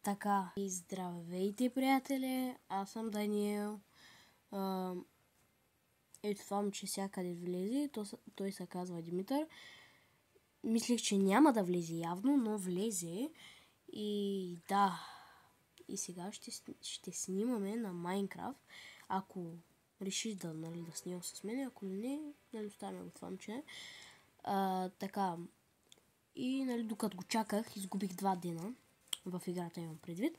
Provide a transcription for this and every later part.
Така, и здравейте, приятели! Аз съм Даниел. Ето това момче всякъде влезе. Той се казва Димитър. Мислех, че няма да влезе явно, но влезе. И да, и сега ще снимаме на Майнкрафт. Ако решиш да снимам с мен, ако не, оставяме го това момче. Така, и докато го чаках, изгубих 2 дена. В играта имам предвид.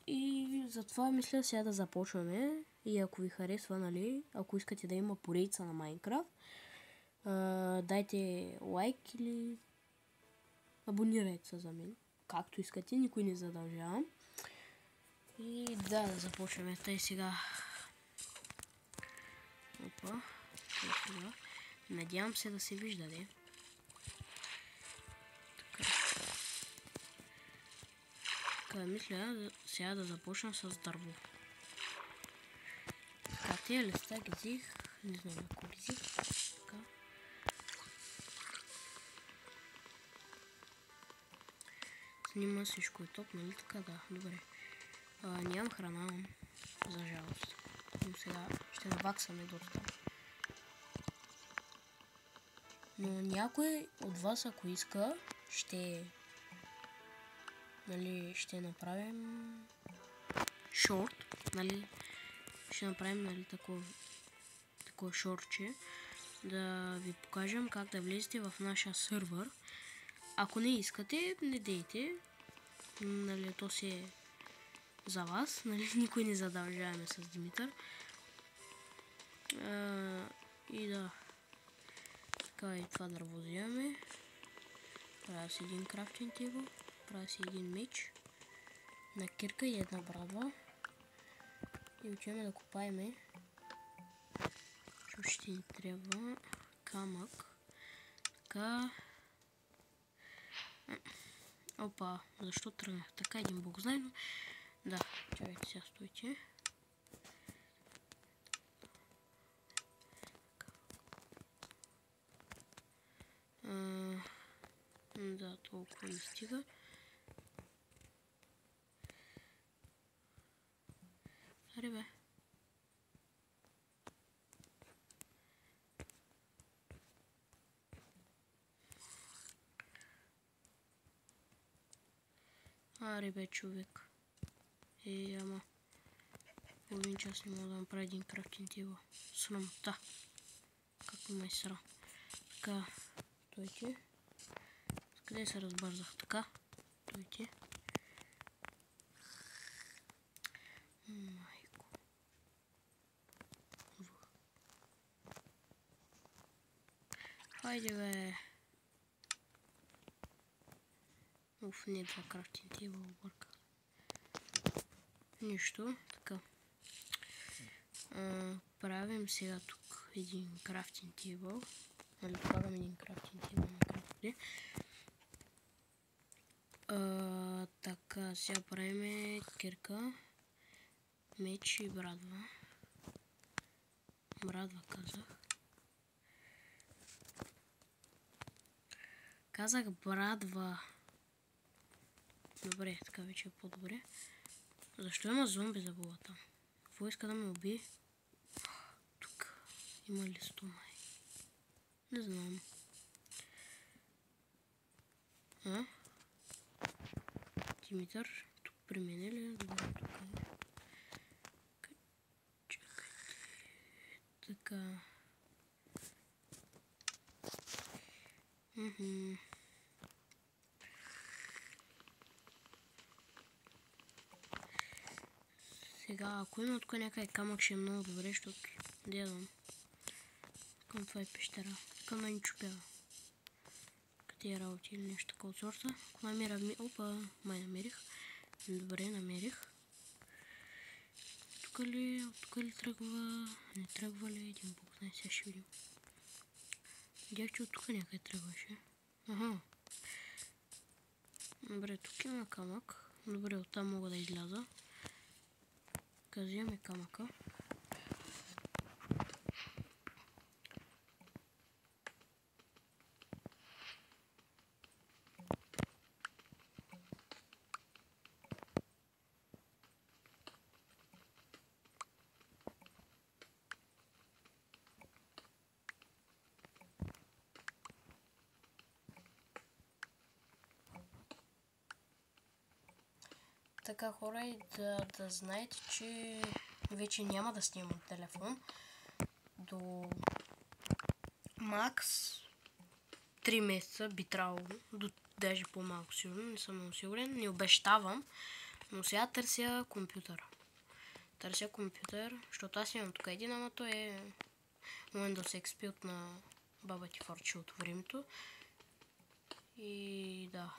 И затова мисля сега да започваме. И ако ви харесва, ако искате да има поредица на Майнкрафт, дайте лайк или абонирайте се за мен. Както искате, никой не задължавам. И да започваме. Тъй сега. Опа. Тъй сега. Надявам се да се вижда, де. Мисля сега да започна с дърво. Така, тези листа ги взих. Не знам ако ги взих. Така. Снима всичко е топ, нали така? Да, добре. Нямам храна, за жалост. Но сега ще наваксаме доста. Но някой от вас, ако иска, ще направим шорт, ще направим такова шортче, да ви покажем как да влезете в нашия сървър. Ако не искате, не дейте, то си е за вас, никой не задължаваме с Димитър. И да, така и това дърво вземаме. Правя си един крафтинг тейбъл, правя си един меч, на кирка и една брадва. И отиваме да копаеме. Ще ни трябва камък. Така. Опа, защо тръгнах? Така един бог знае, но да, чакайте сега, стойте. Да, толкова не стига. Аре бе. Аре бе, човек. Ама. Половин час не мога да направя един крафтинг тейбъл. Срамота. Как ме срам. Така, стойте. Къде се разбързах? Така, стойте. Майко. Хайде бе. Уф, не това крафтинг тейбъл обърка. Нищо, така. Правим сега тук един крафтинг тейбъл. Слагам един крафтинг тейбъл на крафтинг. Така, сега правим кирка, меч и брадва. Брадва казах. Казах брадва. Добре, така вече е по-добре. Защо има зомби за Бога там? Какво иска да ме убие? Тук има ли стомай? Не знам. Димитър, тук при мен е ли? Добре, тук е. Чакайте. Така. Сега, ако има тук някъде камък, ще е много добре, защото дядам. Към това е пещера. Към да ни чупява. Къде е работи или нещо такова от сорта. Ако намеря... Опа, май намерих. Добре, намерих. Тук ли тръгва? Не тръгва ли? Един бог знае, сега ще видим. Видях, че от тук някъде тръгваше. Аха. Добре, тук има камък. Добре, оттам мога да изляза. Взимаме камъка. Така, хора, и да знаете, че вече няма да снимам телефон до макс 3 месеца би трябвало, до даже по-малко сигурно, не съм много сигурен, не обещавам, но сега търся компютър. Търся компютър, защото аз имам тук един, ама той е Windows XP от на баба ти Форчи от времето. И да.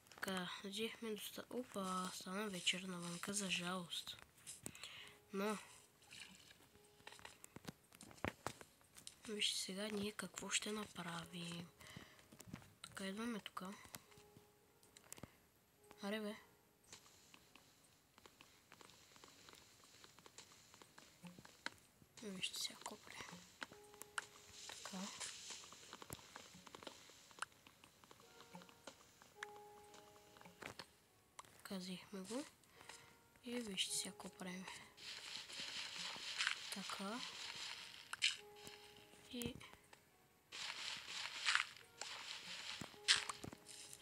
Така, взехме доста... Опа, стана вечер навънка, за жалост. Но... Вижте сега ние какво ще направим. Така, идваме тук. Аре бе. Вижте сега копре. Така. Казихме го. И вижте сега какво правим. Така. И...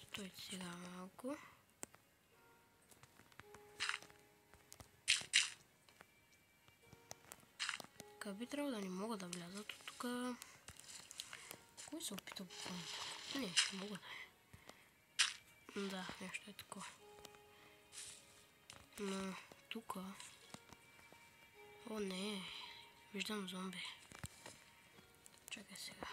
Стойте сега малко. Така би трябвало да не мога да влязат от тук. Кой се опита буквално? Не, ще мога да е. Да, нещо е такова. Но тук... О, не. Виждам зомби. Чакай сега.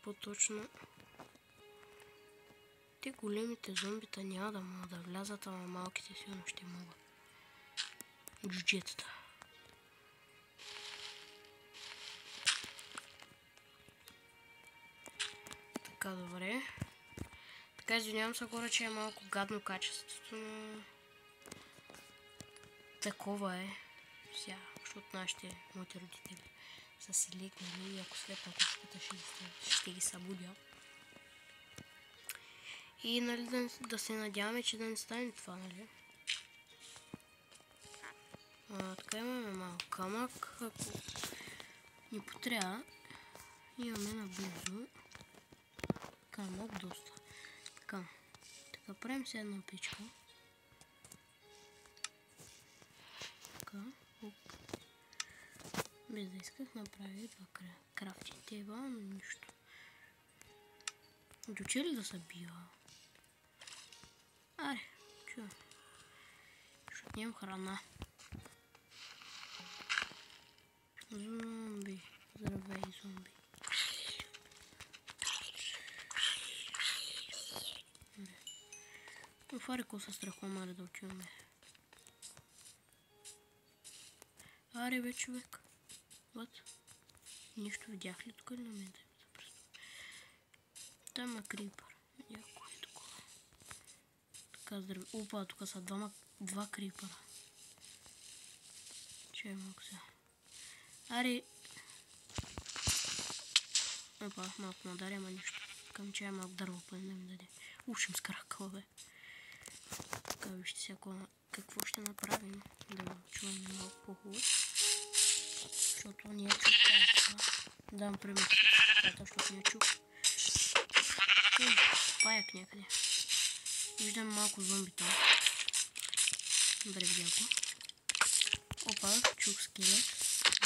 По-точно. Те големите зомбита няма да могат да влязат, ама малките сигурно ще могат. Джуджетата. Така, добре. Така, извинявам се, хора, че е малко гадно качеството, но... Такова е. Сега, защото моите родители са си лекнали и ако след ако ще ги събудя. И нали да се надяваме, че да не стане това, нали? Така имаме малко камък, ако ни потрябва. Имаме наблизо камък доста. Така правим си една печка. Така, оп. Без да исках направя два крафтинг тейбъл, но нищо. Доче ли да се бива? Аре, чу. Защото нямам храна. Зомби. Здравей, зомби. Фарико се страхувам, аре да отиваме. Аре бе, човек. Вот. Нищо видях ли тук или на мен? Там е крипър. Яко е такова. Така, здрави. Опа, тук са два крипъра. Че е малко сега. Аре. Опа, малко надаря, ама нищо. Към че е малко дърво, поне да ми даде. Ушим с кракъл, бе. Така, вижте сега какво ще направим. Да чуваме малко по-хубаво. Защото не е чук това. Дам пример с това, защото не е чук. Паяк някъде. Виждам малко зомбита. Добре, видя го. Опа, чук скелет.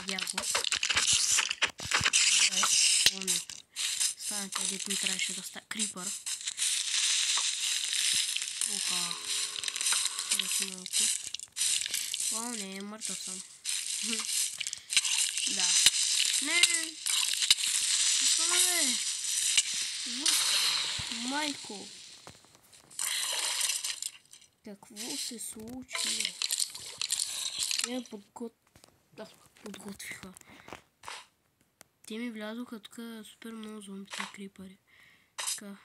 Видя го. О, не. Стана където ми трябваше да става крипър. Опа. Сега малко. О, не, мъртъв съм. Да. Не! Защо бе? Майко! Какво се случи? Те подготвиха. Те ми влязоха тук супер много зомбите и крипари. Така.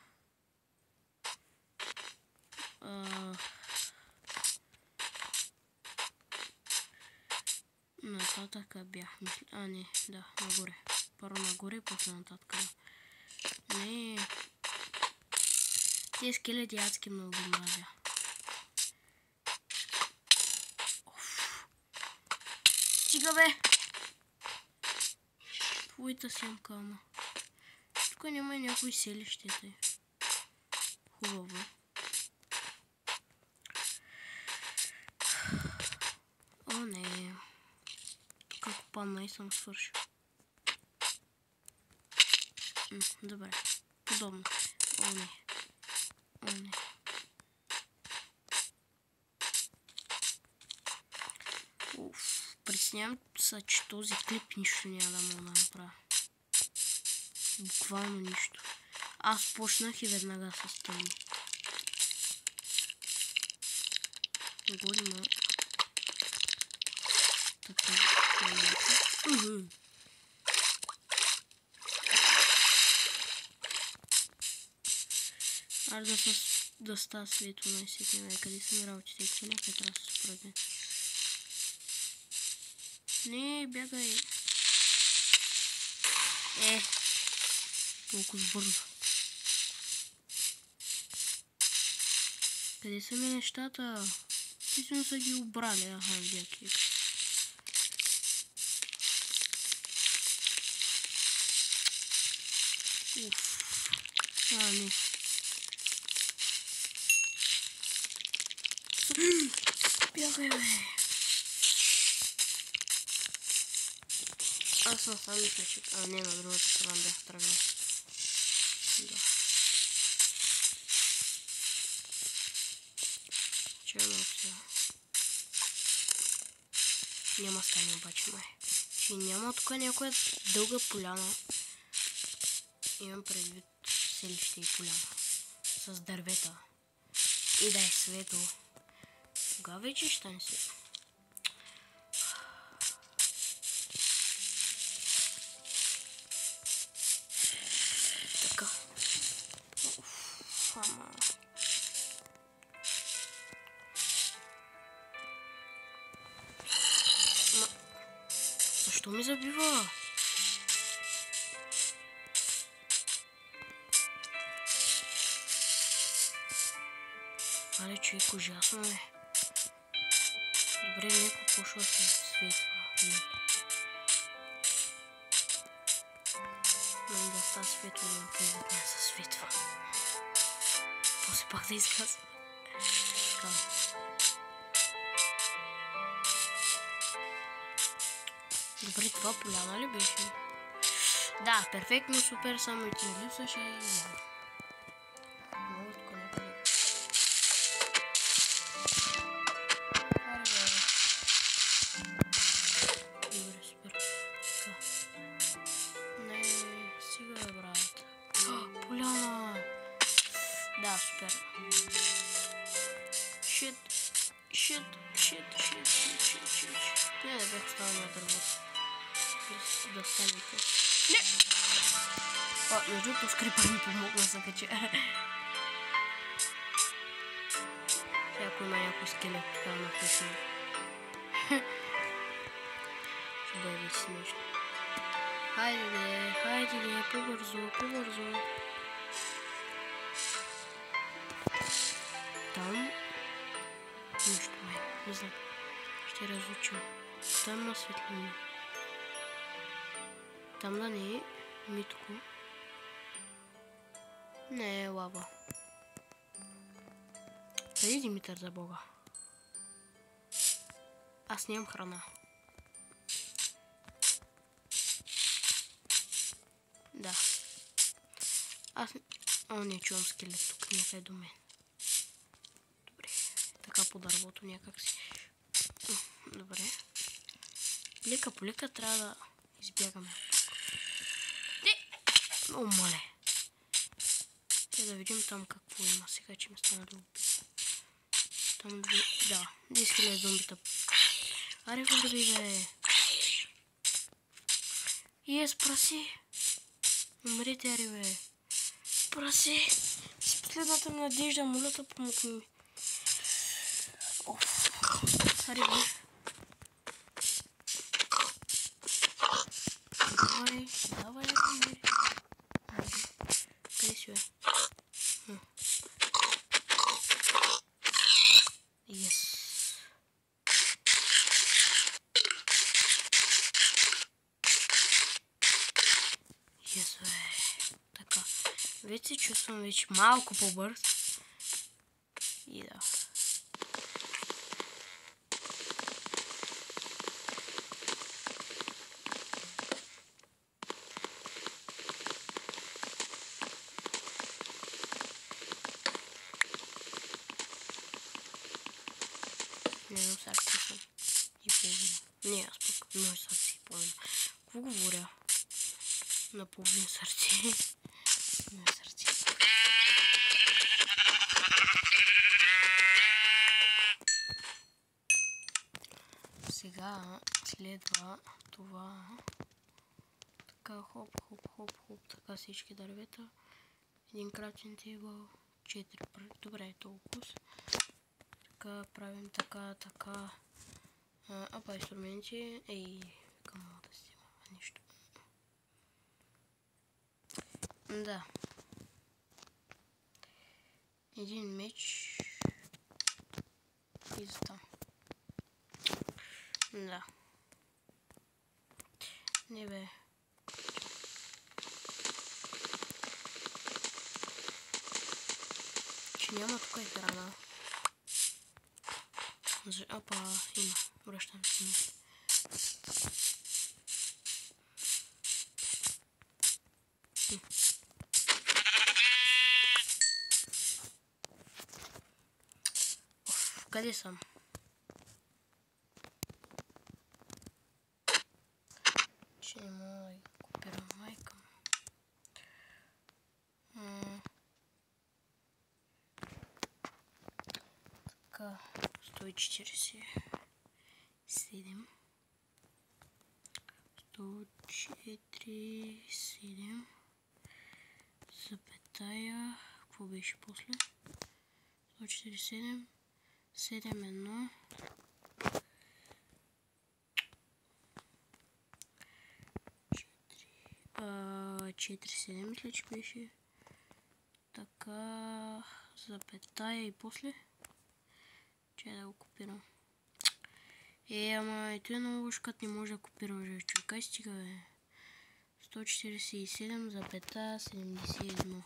Нататък бях. Не, да, нагоре. Първо нагоре, после нататък. Не. Тези скелети адски много ги мразя. Стига бе! Уйта сямка, ама. Тук няма някои селищите. Хубаво. О, не. Тук копана и съм свършил. Добре. Подобно. О, не. О, не. Притеснявам се, че този клип нищо няма да мога да направя. Буквално нищо. Аз почнах и веднага се стъмни. Горе ма. Така. Аз да става светло най-сетне. Къде са ми работите? Че някъде трябва да се спръгне. Не, бягай. Толкова бързо. Къде са ми нещата? Тисно са ги обрали. Аха, видяки. Не. Бягай, бе. Аз съм сам мисля, че... не, на другата страна бях тръгнал. Да. Че е много сега. Няма стане обаче, май. Че няма тук някоя дълга поляна. Имам предвид селище и поляна. С дървета. И да е светло. Тогава вече ще не се... Така. Ама... Защо ми забива? Але човек, ужасно е. Добре, леко почва се светва. Но да става светло, но където не се светва. После пак да изказва. Така. Добре, това поляна ли беше? Да, перфектно, супер, само и ти липсваше и няма. Много тук някъде. Добре, супер. Така. Не, стига бе, брат. Поляна! Да, супер. Шит. Не, да бях оставил на дървото. Да стане по. Не! Между другото, скрипа ми помогна за кача. Сега ако има някой скелет, така написано. Ще бъде вече смешно. Хайде, по-бързо. Там... Нищо май, не знам. Ще разучим. Там на светлина. Там да не е митко. Не е лава. Къде Димитър, за Бога? Аз нямам храна. Да. Аз... О, не чувам скелет тук, някъде до мен. Добре. Така по дървото някак си. Добре. Лека по лека трябва да избягаме. О, мале. Да видим там какво има. Сега, че ми стана любопитно. Там да, 10 000 зомбита. Аре, върви, бе. Праси. Умрете, аре, бе. Праси. С последната ми надежда, моля те, помогни ми. Аре, бе. Давай, умри. Къде си, бе? Yes. Yes, така. Вече се чувствам вече малко по-бърз. И да. Не, сърце съм и половина. Не, аз пък едно сърце и половина. Какво говоря? На половин сърце. Едно сърце. Сега следва това. Така хоп, хоп, хоп, хоп. Така всички дървета. Един крафтинг тейбъл. 4. Добре, толкова. Така правим така. Апа инструменти. Ей, към мога да снимам нещо. Да. Един меч. И за там. Да. Не бе. Че няма тук и храна. Апа, има. Връщам се. Къде съм? Че не мога да ги копирам, майка. Така, 147. 147. Запетая. Какво беше после? 147. 7-1. 4-7 мисля, че беше. Така, запетая и после. Чай да го копирам. Ама ето е много лошо, като не може да копирам човека. Ай стига, бе. 147, запета 71.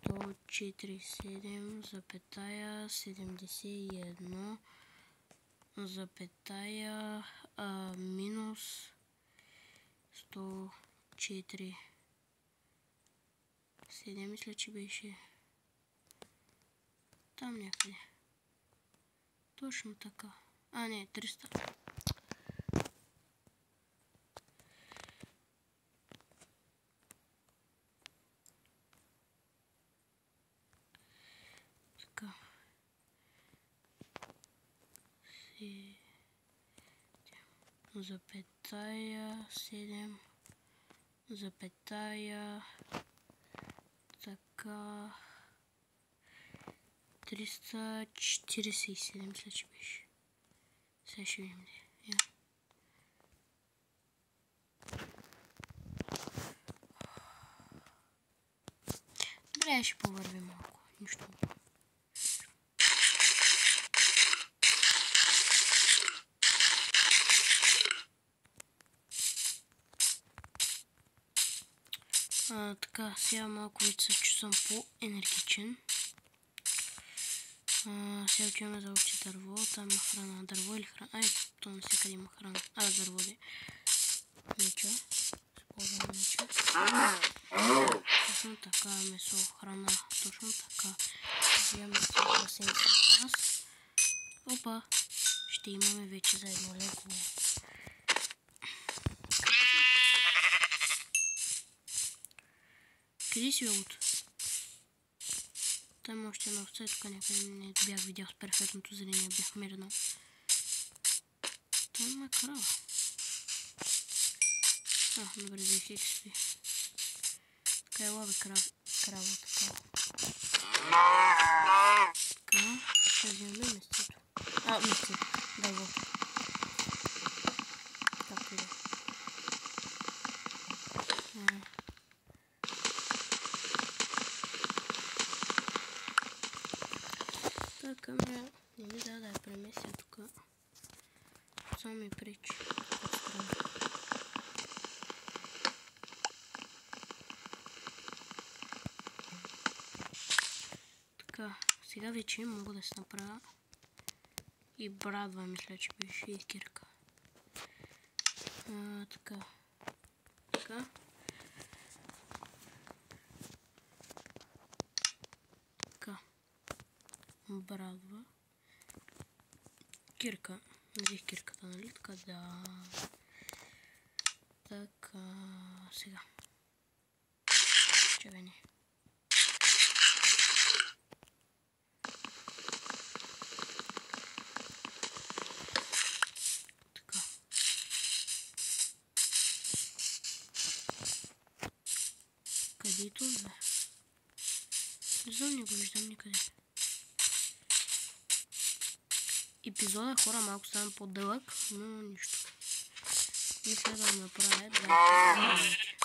147, запетая 71, запетая минус 104. 7 мисля, че беше там някъде. Точно така. А, не, 300. Така. Запетая 7. Запетая така 347 мисля, че беше. Сега ще видим. Добре, ще повървим малко. Нищо. Така, сега малко вече се чувствам по-енергичен. Сега отиваме да учи дърво, там има храна. Дърво или храна? Ай, то навсякъде има храна. Дърво де. Меча. Използваме меча. Точно така, месо, храна. Точно така. Вземаме басейнци от нас. Опа! Ще имаме вече заедно леко. Къде си лягото? Там още една овца, тук някъде не бях видял с перфектното зрение, бях мирно. Там има крава. Добре, взех XP. Така ела бе крава, така. Така, ще вземем местето. Местето, дърво. Както и да. Камера не ми да я преместя тук. Само ми пречи. сега вече мога да си направя и брадва, мисля, че беше и кирка. Така. Така. Така. Брадва. Кирка. Взех кирката, нали? Така, да. Така. Сега. Чевени. Така. Където, бе? Не знам, не го виждам никъде. Епизода, хора, малко стана по-дълъг, но нищо. Мисля да направя 25 минути.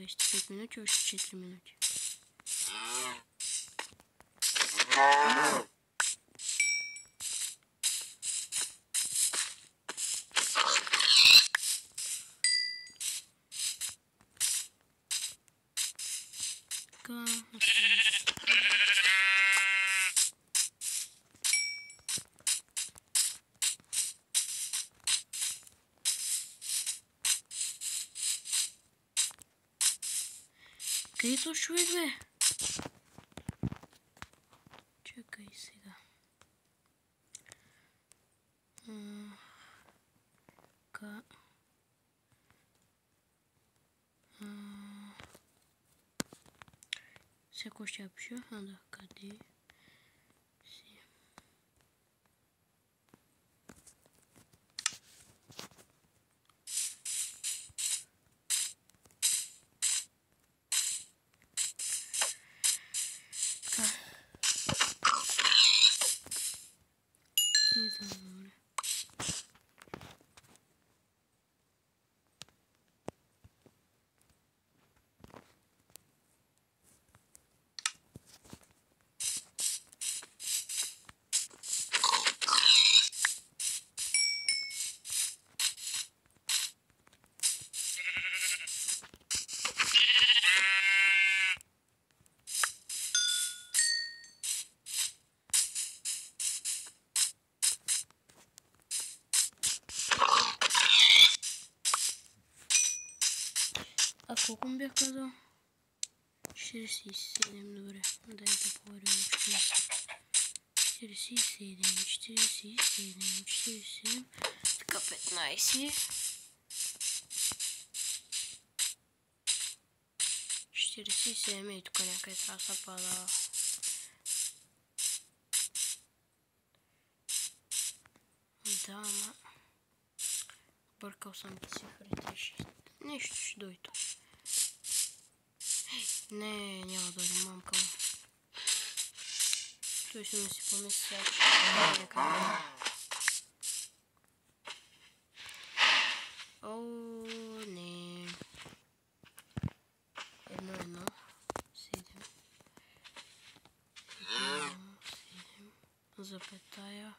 Още 5 минути, още 4 минути. Така, където човек, бе? Чакай сега. Така. Сега ще я пиша. Да, къде си? Така. И за добре. А колко ми бях казал? 47, добре. Дай да поговорим още. 47, 47, 47. Така, 15. 47 и тук някъде трябва да се пада. Да, ама бъркал съм цифрите. Нещо ще дойде. Не, няма да дойде, мамка. Той ще ми си помисли сега, че ще дойде към. О, не. 1, 7. 7. Запетая.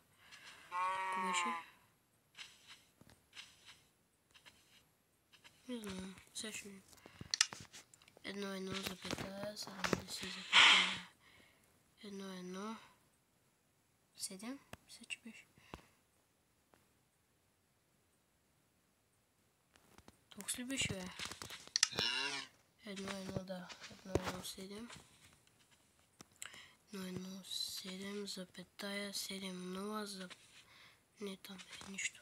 Какво беше? Не знам, сега ще ми. 1, запетая, 70, запетая. 1, 7, мисля, че беше. Толкова ли беше, бе? 1, да. 1, 7. 1, 7, запетая, 7, 0, за... Не, там е нищо.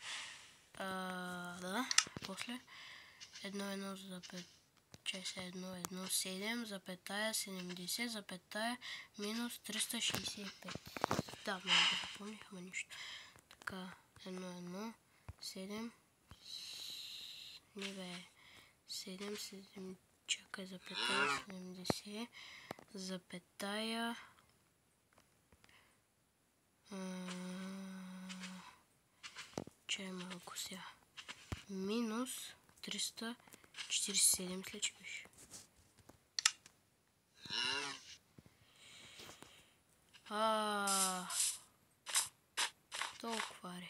Да, после. 1, запетая. 1, 7, запетая, 70, запетая, минус 365. Да, много да запомних, ама нищо. Така, 1, 7, не бе, 7, чакай, запетая, 70, запетая, чай малко сега, минус 347, след че беше. Толкова е.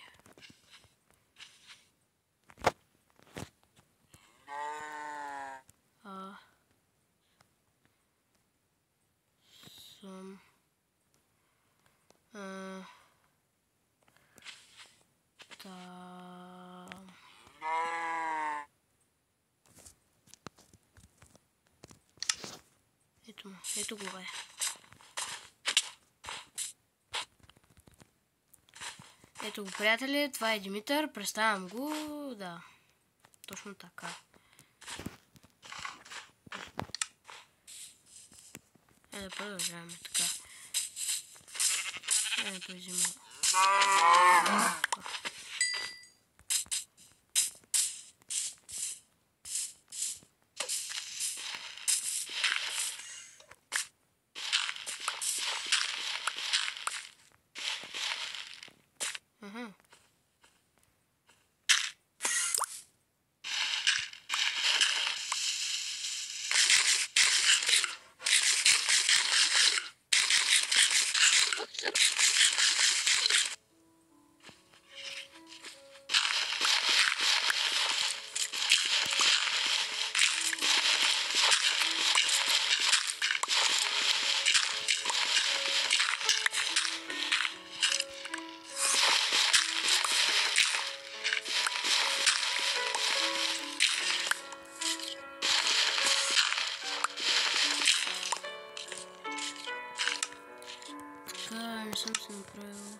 ето го е. Ето го, приятели, това е Димитър, представям го, да, точно така. Да продължаваме така. Ето взима. Не съм се направил.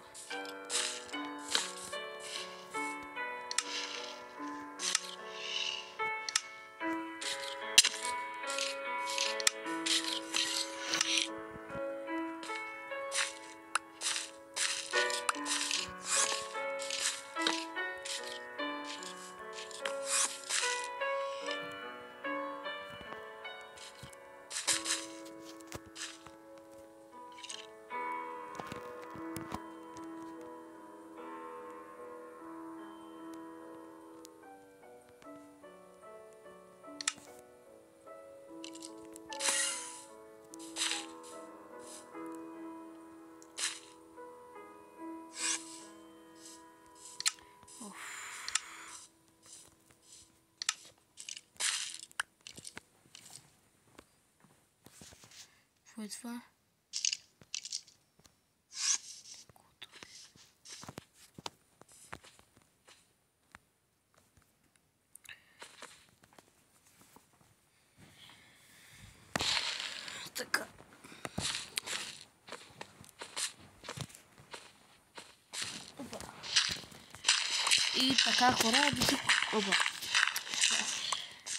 Какво е това? Така. Опа. И така, хора, до тук. Опа.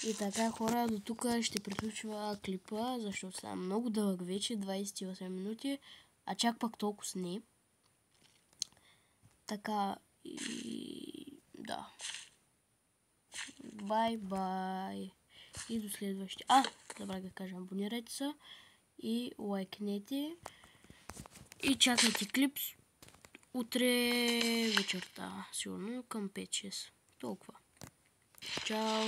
И така, хора, до тук ще приключва клипа, защото става много дълъг вече, 28 минути, а чак пак толкова не. Така, и да. Бай-бай. И до следващия. Забравя да кажа, абонирайте се и лайкнете. И чакайте клип утре вечерта, сигурно към 5-6. Толкова. Чао!